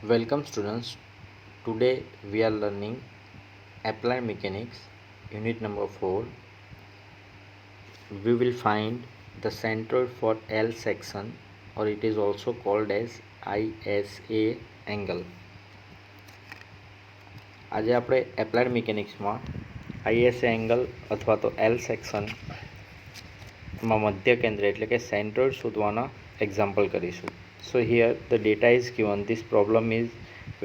Welcome students. Today we are learning Applied Mechanics unit number 4. We will find the centroid for L section, or it is also called as ISA angle. આજે આપણે applied મિકેનિક્સમાં ISA angle અથવા તો L સેક્શનમાં મધ્ય કેન્દ્ર એટલે કે સેન્ટ્રોઇડ શોધવાના એક્ઝામ્પલ કરીશું. So here the data is given. This problem is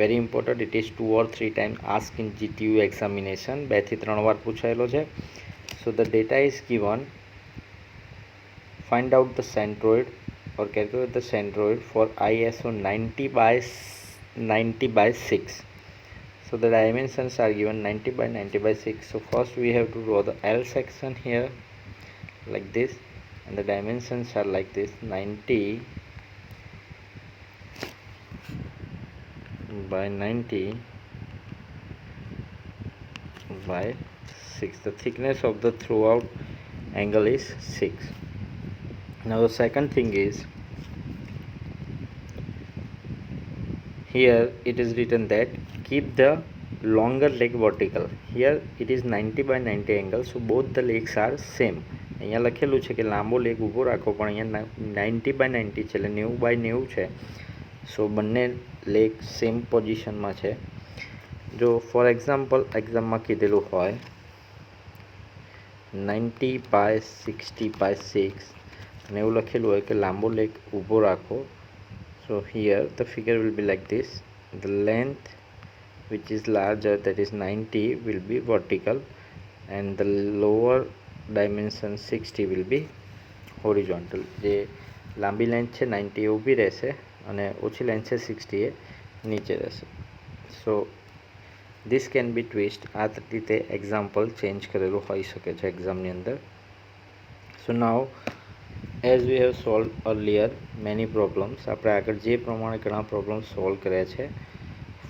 very important. It is 2 or 3 times asked in GTU examination. 2 થી 3 વાર પૂછાયેલો છે. So the data is given. Find out the centroid or calculate the centroid for ISO 90 by 6. So the dimensions are given 90 by 90 by 6. So first we have to draw the L section here like this, and the dimensions are like this: 90 by 90 by 6. The thickness of the throughout angle is 6. Now the second thing is, here it is written that keep the longer leg vertical. Here it is 90 by 90 angle, so both the legs are same. અહીંયા લખેલું છે કે લાંબો leg ઊભો રાખો, પણ અહીંયા 90 by 90 છે એટલે 90 by 90 છે. સો બંને લેગ સેમ પોઝિશનમાં છે. જો ફોર એક્ઝામ્પલ એક્ઝામમાં કીધેલું હોય 90 by 60 by 6 અને એવું લખેલું હોય કે લાંબો લેગ ઊભો રાખો. So here the figure will be like this: the length which is larger, that is 90, will be vertical, and the lower dimension 60 will be horizontal. જે લાંબી લેન્થ છે 90 એ ઊભી રહેશે અને ઓછી લેન્થ છે 60 એ નીચે રહેશે. સો this can be twist. આ રીતે એક્ઝામ્પલ ચેન્જ કરેલું હોઈ શકે છે એક્ઝામની અંદર. So now as we have solved earlier many problems, આપણે આગળ જે પ્રમાણે ઘણા પ્રોબ્લેમ સોલ્વ કર્યા છે.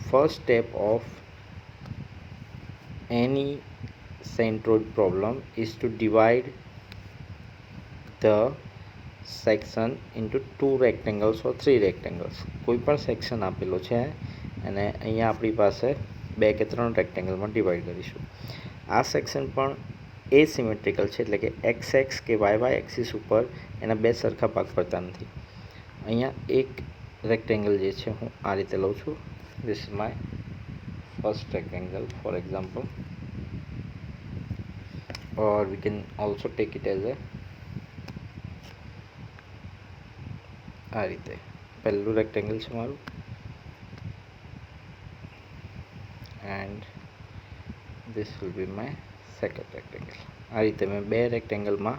First step of any centroid problem is to divide the section into 2 rectangles or 3 rectangles. કોઈ પણ સેક્શન આપેલો છે અને અહીંયા આપણી પાસે 2 કે 3 રેક્ટેંગલમાં ડિવાઈડ કરીશું. આ સેક્શન પણ એસિમેટ્રિકલ છે, એટલે કે એક્સ એક્સ કે વાય એક્સિસ ઉપર એના બે સરખા ભાગ પડતા નથી. અહીંયા એક રેક્ટેંગલ જે છે હું આ રીતે લઉં છું. This is my first rectangle for example, or we can also take it as a આ રીતે પહેલું રેક્ટેંગલ છે મારું, and this will be my second rectangle. આ રીતે મેં બે રેક્ટેંગલમાં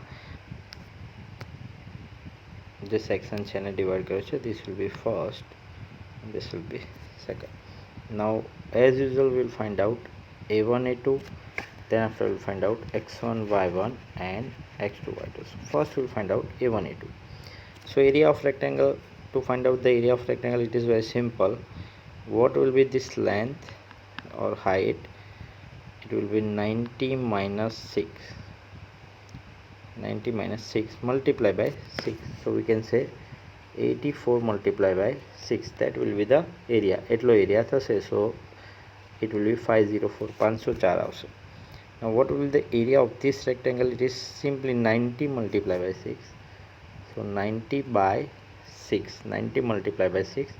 જે સેક્શન છે એને ડિવાઈડ કર્યો છે. this will be first and this will be second. Now as usual we'll find out a1 a2, then after we'll find out x1 y1 and x2 y2. So first we'll find out a1 a2. So area of rectangle, to find out the area of rectangle, it is very simple. What will be this length or height? It will be 90 minus 6. 90 minus 6 multiplied by 6. So we can say 84 multiplied by 6. That will be the area. એટલો area થશે. So it will be 504, 504 આવશે. Now what will be the area of this rectangle? It is simply 90 multiplied by 6. So 90 by 6, 90 multiplied by 6,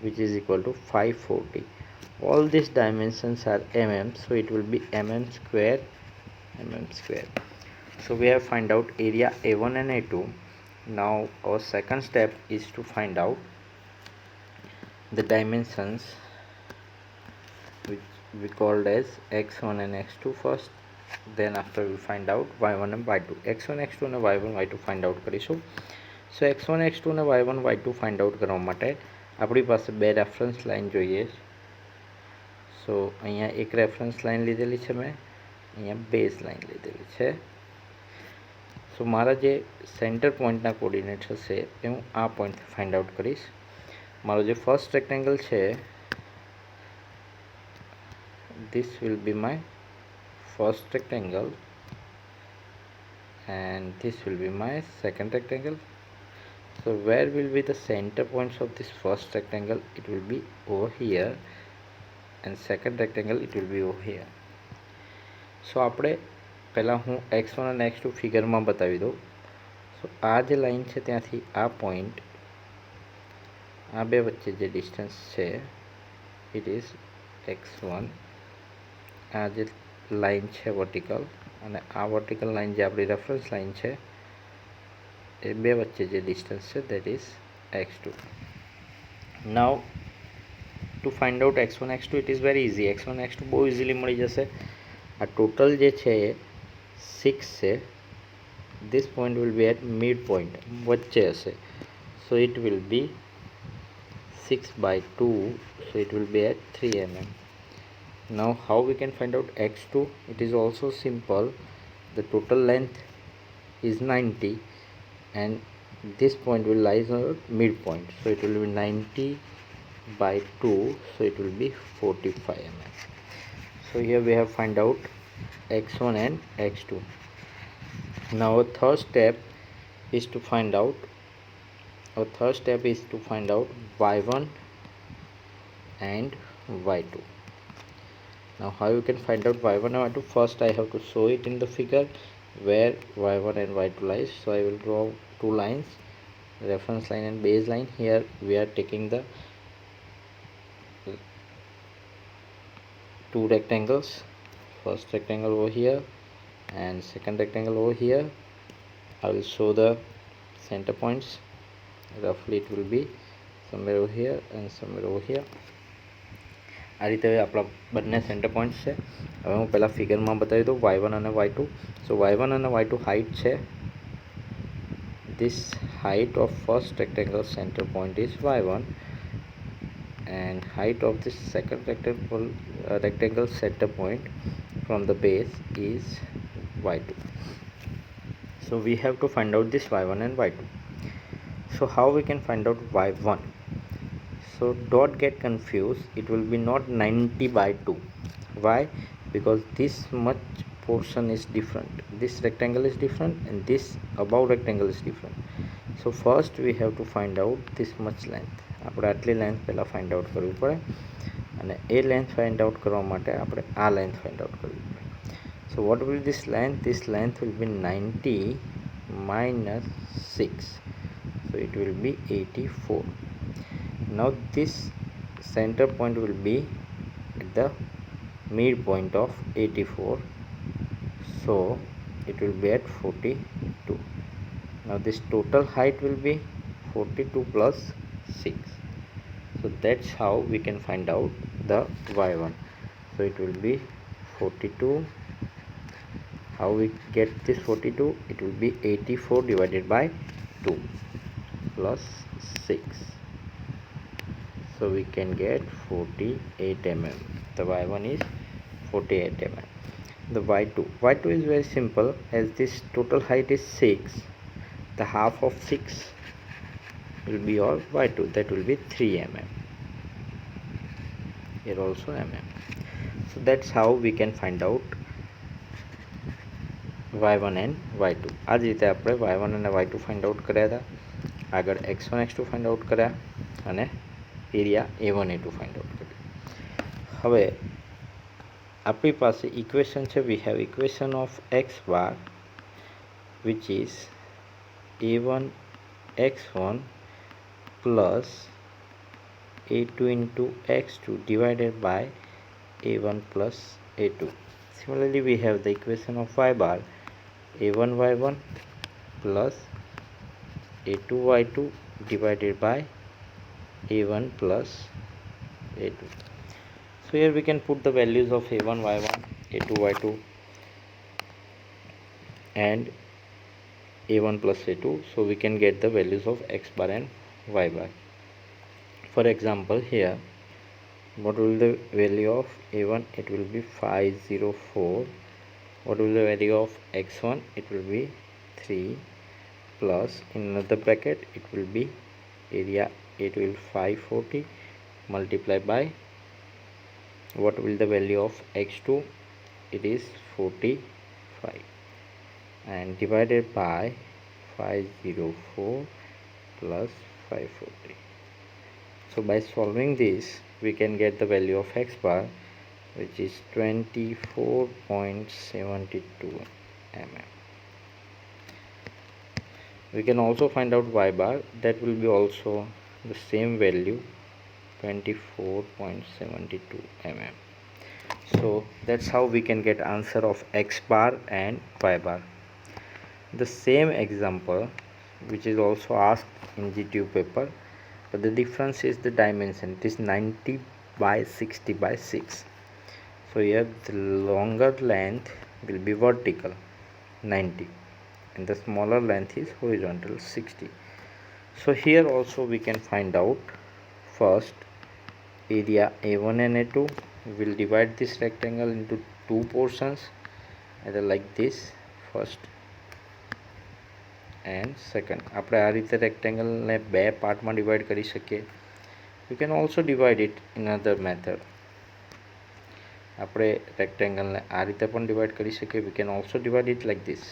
which is equal to 540. All these dimensions are mm, so it will be mm square, mm square. So we have find out area a1 and a2. Now our second step is to find out the dimensions, which we called as x1 and x2 first. Then after we find out y1 and y2. x1 x2 and y1 y2 find out કરીશું. So x1 x2 અને y1 y2 find out કરવા માટે આપણી પાસે બે reference line જોઈએ. સો અહીંયા એક રેફરન્સ લાઈન લીધેલી છે મેં, અહીંયા બેઝ લાઈન લીધેલી છે. સો મારા જે સેન્ટર પોઈન્ટના કોર્ડિનેટ હશે એ હું આ પોઈન્ટથી ફાઇન્ડ આઉટ કરીશ. મારો જે ફર્સ્ટ રેક્ટેંગલ છે, this will be my first rectangle and this will be my second rectangle. So where will be the center points of this first rectangle? It will be over here, and second rectangle it will be over here. So આપણે પહેલાં હું x1 અને x2 ફિગરમાં બતાવી દઉં. સો આ જે line છે ત્યાંથી આ પોઈન્ટ, આ બે વચ્ચે જે ડિસ્ટન્સ છે ઇટ ઇઝ x1. આ જે લાઈન છે વર્ટિકલ, અને આ વર્ટિકલ લાઈન જે આપણી રેફરન્સ લાઈન છે એ બે વચ્ચે જે ડિસ્ટન્સ છે that is x2. Now to find out x1 x2 it is very easy. x1 x2 બહુ ઇઝીલી મળી જશે. આ ટોટલ જે છે એ 6 છે. this point will be at mid point, વચ્ચે હશે. so it will be 6/2, so it will be at 3 mm. now how we can find out x2? It is also simple. The total length is 90 and this point will lie on midpoint, so it will be 90/2, so it will be 45 mm. so here we have find out x1 and x2. now our third step is to find out y1 and y2. now how you can find out y1 and y2? First I have to show it in the figure where y1 and y2 lies. So I will draw two lines, reference line and base line. Here we are taking the two rectangles, first rectangle over here and second rectangle over here. I will show the center points. Roughly it will be somewhere over here and somewhere over here. આ રીતે આપણા બંને centre points છે. હવે હું પહેલાં ફિગરમાં બતાવી દઉં y1 અને y2. સો y1 અને y2 હાઇટ છે. this height of first rectangle center point is y1 and height of this second rectangle center point from the base is y2. so we have to find out this y1 and y2. so how we can find out y1? so don't get confused, it will be not 90/2. why? because this much portion is different, this rectangle is different and this above rectangle is different. so first we have to find out this much length. આપણે આટલી length પહેલાં find out કરવી પડે, અને એ length find out કરવા માટે આપણે આ લેન્થ ફાઇન્ડ આઉટ કરવી પડે. so what will this length? this length will be 90 minus 6, so it will be 84. now this center point will be at the midpoint of 84, so it will be at 42. now this total height will be 42 plus 6, so that's how we can find out the y1. so it will be 42. how we get this 42? it will be 84 divided by 2 plus 6, so we can get 48 mm. the y1 is 48 mm. the y2 is very simple. as this total height is 6, the half of 6 will be your y2, that will be 3 mm. here also mm. so that's how we can find out y1 and y2. આ જ રીતે આપણે y1 અને y2 find out કર્યા હતા. આગળ x1 x2 find out કર્યા અને area a1 a2 find out કર્યું. હવે આપણી પાસે ઇક્વેશન છે. We have equation of x bar which is a1 x1 plus a2 into x2 divided by a1 plus a2. similarly we have the equation of y bar a1 y1 plus a2 y2 divided by a1 plus a2. so here we can put the values of a1 y1, a2 y2 and a1 plus a2, so we can get the values of x bar and y bar. for example here, what will the value of a1? it will be 504. what will the value of x1? it will be 3 plus in another bracket it will be area, it will 540 multiplied by what will the value of x2? it is 45 and divided by 504 plus 540. So by solving this, we can get the value of x bar, which is 24.72 mm. We can also find out y bar, that will be also the same value, 24.72 mm. So that's how we can get answer of x bar and y bar. The same example which is also asked in GTU paper, but the difference is the dimension. It is 90 by 60 by 6. So here the longer length will be vertical 90 and the smaller length is horizontal 60. So here also we can find out first area A1 and A2. We will divide this rectangle into two portions, either like this first and second. આપણે આ રીતે રેક્ટેંગલને બે પાર્ટમાં divide કરી શકીએ. You can also divide it in another method. આપણે રેક્ટેંગલને આ રીતે પણ ડિવાઈડ કરી શકીએ. We can also divide it like this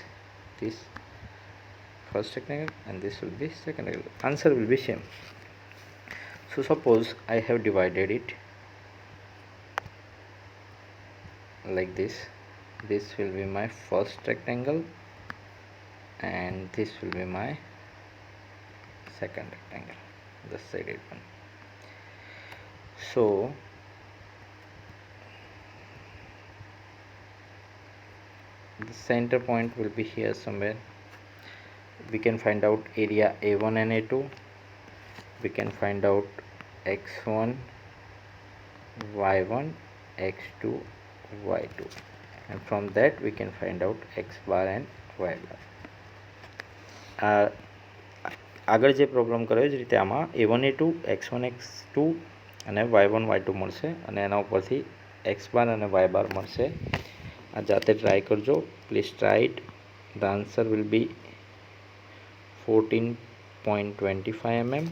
first rectangle and this will be second rectangle. Answer will be same. So suppose I have divided it like this. This will be my first rectangle and this will be my second rectangle, the shaded one. So the center point will be here somewhere. We can find out area A1 and A2. We can find out x1, y1, x2, y2, and from that we can find out x bar and y bar. આગળ જે problem કર્યો એ જ રીતે આમાં A1 A2 x1 x2 અને y1 y2 મળશે અને એના ઉપરથી x બાર અને y બાર મળશે. આ જાતે ટ્રાય કરજો, please try it. The answer will be 14.25 mm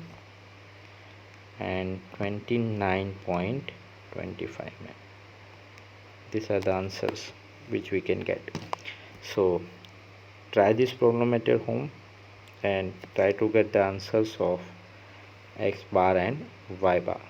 and 29.25 mm. These are the answers which we can get. So try this problem at your home and try to get the answers of x bar and y bar.